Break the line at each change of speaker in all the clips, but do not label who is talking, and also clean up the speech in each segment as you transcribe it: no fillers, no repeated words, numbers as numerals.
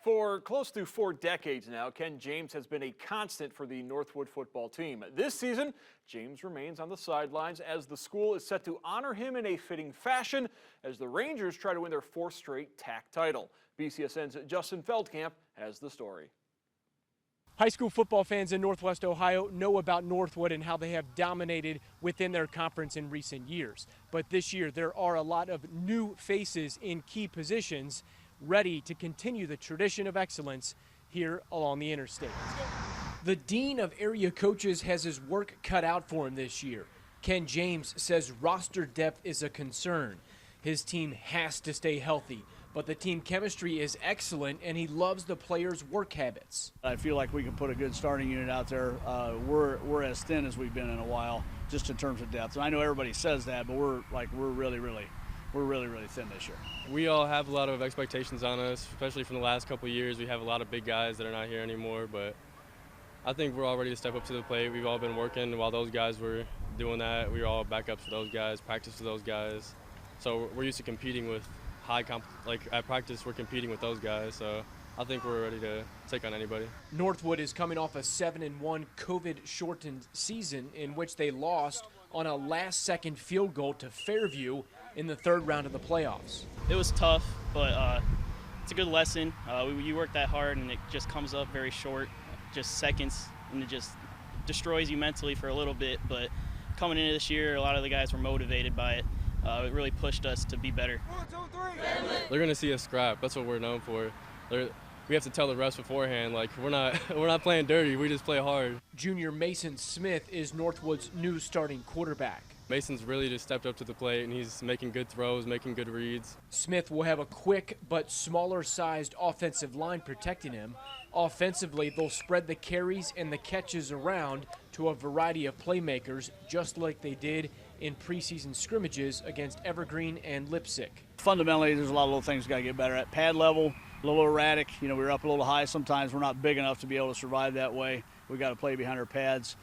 For close to 4 decades now, Ken James has been a constant for the Northwood football team. This season, James remains on the sidelines as the school is set to honor him in a fitting fashion as the Rangers try to win their 4th straight TAC title. BCSN's Justin Feldkamp has the story.
High school football fans in Northwest Ohio know about Northwood and how they have dominated within their conference in recent years. But this year, there are a lot of new faces in key positions ready to continue the tradition of excellence here along the interstate. The dean of area coaches has his work cut out for him this year. Ken James says roster depth is a concern. His team has to stay healthy, but the team chemistry is excellent and he loves the players' work habits.
I feel like we can put a good starting unit out there. We're as thin as we've been in a while, just in terms of depth. And I know everybody says that, but we're really thin this year.
We all have a lot of expectations on us, especially from the last couple of years. We have a lot of big guys that are not here anymore, but I think we're all ready to step up to the plate. We've all been working while those guys were doing that. We were all backups for those guys, practice for those guys. So we're used to competing with like at practice we're competing with those guys, so I think we're ready to take on anybody.
Northwood is coming off a 7-1 COVID-shortened season in which they lost on a last-second field goal to Fairview in the 3rd round of the playoffs.
It was tough, but it's a good lesson. You work that hard and it just comes up very short, just seconds, and it just destroys you mentally for a little bit. But coming into this year, a lot of the guys were motivated by it. It really pushed us to be better.
1, 2, 3. They're going to see us scrap. That's what we're known for. We have to tell the refs beforehand, like we're not playing dirty. We just play hard.
Junior Mason Smith is Northwood's new starting quarterback.
Mason's really just stepped up to the plate, and he's making good throws, making good reads.
Smith will have a quick but smaller-sized offensive line protecting him. Offensively, they'll spread the carries and the catches around to a variety of playmakers, just like they did in preseason scrimmages against Evergreen and Lipsick.
Fundamentally, there's a lot of little things we got to get better at. Pad level, a little erratic. You know, we're up a little high sometimes. We're not big enough to be able to survive that way. We got to play behind our pads.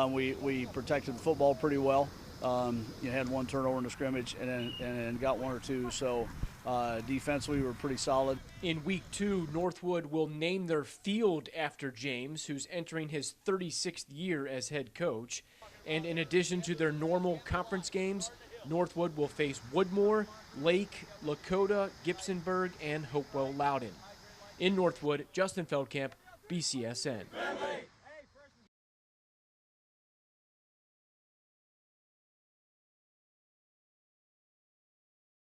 We protected the football pretty well. You had 1 turnover in the scrimmage and then got 1 or 2. So defensively, we were pretty solid.
In week 2, Northwood will name their field after James, who's entering his 36th year as head coach. And in addition to their normal conference games, Northwood will face Woodmore, Lake, Lakota, Gibsonburg, and Hopewell Loudon. In Northwood, Justin Feldkamp, BCSN.